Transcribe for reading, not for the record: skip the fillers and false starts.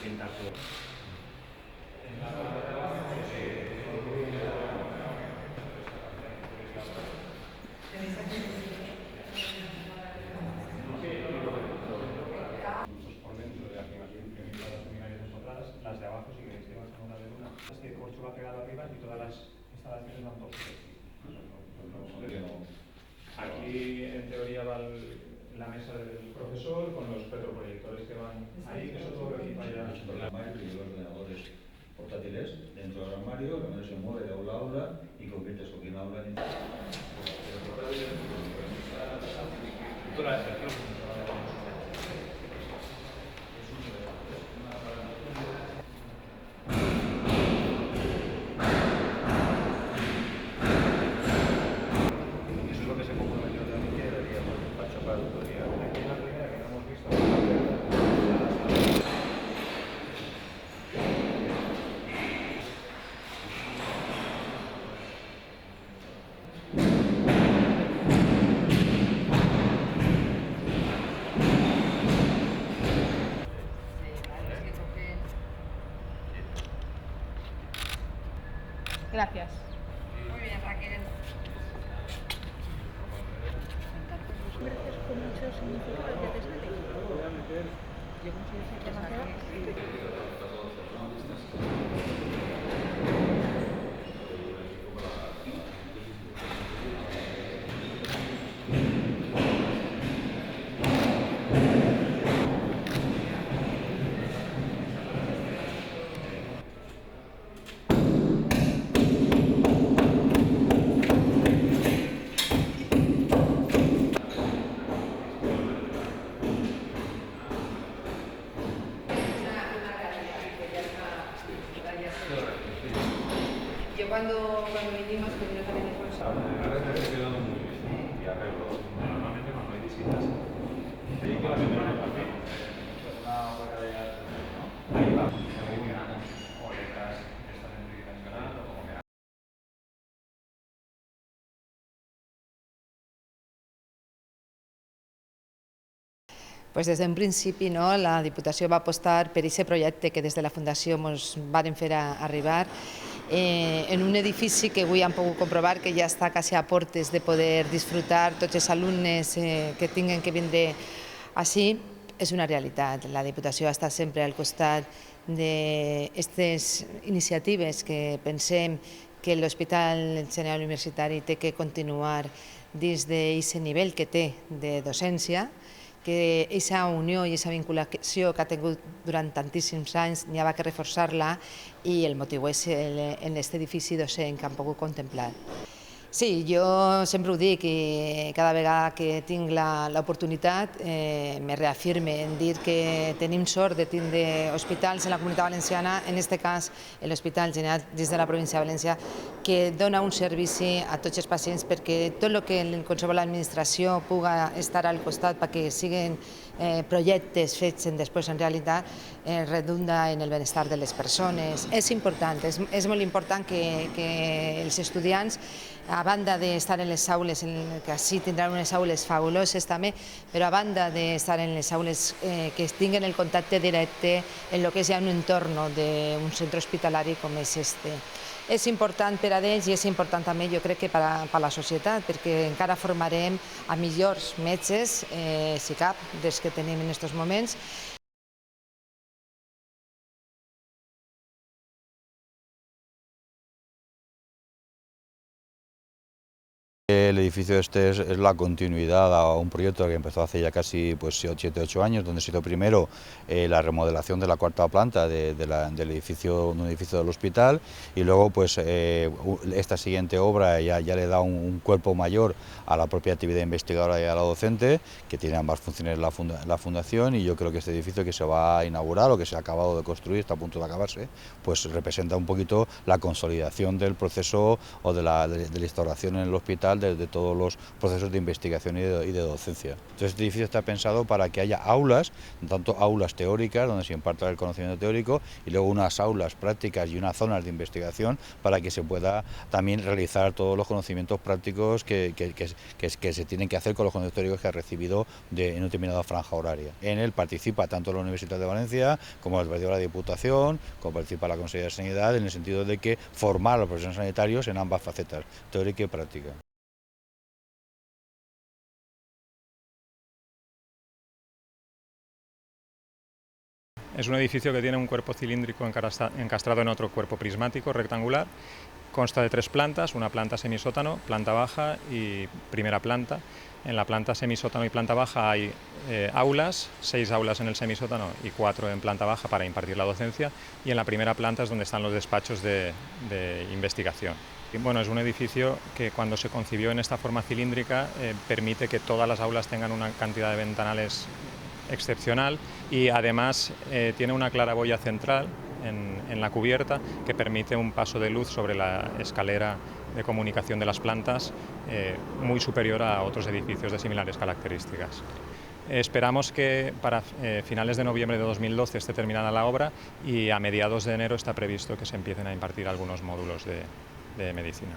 pintar todo. Por dentro de arriba, las de abajo, si queréis llevar una de una. Es que corcho va pegado arriba y todas las instalaciones van por aquí, en teoría, va la mesa del profesor con los retroproyectores que van ahí, que eso todo lo equipa ya. El armario y los ordenadores portátiles dentro del armario, el armario se mueve de aula a aula y convierte eso en aula en... Gracias. Muy bien, Raquel. Con mucho significado ya te sale. Yo considero que demasiado. Yo cuando vinimos, que vino también el profesor. Y arreglo. Normalmente cuando hay visitas, te digo que la semana de café, una hueca de arte, ¿no? Ahí va, o letras que están en tridimensional o como que. Pues des d'un principi no, la Diputació va apostar per aquest projecte que des de la Fundació ens varen fer arribar en un edifici que avui hem pogut comprovar que ja està quasi a portes de poder disfrutar tots els alumnes que tinguin que vindre així. És una realitat. La Diputació està sempre al costat d'aquestes iniciatives que pensem que l'Hospital General Universitari té que continuar dins d'aquest nivell que té de docència, que aquesta unió i aquesta vinculació que ha tingut durant tantíssims anys n'hi ha que reforçar-la i el motiu és en aquest edifici docent que han pogut contemplar. Sí, jo sempre ho dic i cada vegada que tinc l'oportunitat me reafirme en dir que tenim sort de tindre hospitals en la Comunitat Valenciana, en aquest cas l'Hospital General dins de la província de València, que dona un servici a tots els pacients perquè tot el que qualsevol administració puga estar al costat perquè siguin projectes fets després en realitat redunda en el benestar de les persones. És important, és molt important que els estudiants, a banda d'estar en les aules, que així tindran unes aules fabuloses també, però a banda d'estar en les aules que tinguin el contacte directe en el que és ja un entorn d'un centre hospitalari com és este. És important per a ells i és important també, jo crec, que per a la societat, perquè encara formarem a millors metges, si cap, dels que tenim en aquests moments. El edificio este es la continuidad a un proyecto que empezó hace ya casi 7-8 años, donde se hizo primero la remodelación de la cuarta planta del edificio, un edificio del hospital, y luego esta siguiente obra ya le da un cuerpo mayor a la propia actividad investigadora y a la docente, que tiene ambas funciones la fundación, y yo creo que este edificio que se va a inaugurar o que se ha acabado de construir, está a punto de acabarse, pues representa un poquito la consolidación del proceso o de la instauración en el hospital fundamental de todos los procesos de investigación y de docencia. Entonces este edificio está pensado para que haya aulas, tanto aulas teóricas donde se imparta el conocimiento teórico y luego unas aulas prácticas y unas zonas de investigación para que se pueda también realizar todos los conocimientos prácticos que se tienen que hacer con los conocimientos teóricos que ha recibido en una determinada franja horaria. En él participa tanto la Universidad de Valencia como la Diputación, como participa la Consejería de Sanidad, en el sentido de que formar a los profesionales sanitarios en ambas facetas, teórica y práctica. Es un edificio que tiene un cuerpo cilíndrico encastrado en otro cuerpo prismático rectangular. Consta de 3 plantas, una planta semisótano, planta baja y primera planta. En la planta semisótano y planta baja hay aulas, 6 aulas en el semisótano y 4 en planta baja para impartir la docencia, y en la primera planta es donde están los despachos de investigación. Y bueno, es un edificio que cuando se concibió en esta forma cilíndrica permite que todas las aulas tengan una cantidad de ventanales excepcional y además tiene una claraboya central en la cubierta que permite un paso de luz sobre la escalera de comunicación de las plantas muy superior a otros edificios de similares características. Esperamos que para finales de noviembre de 2012 esté terminada la obra y a mediados de enero está previsto que se empiecen a impartir algunos módulos de medicina.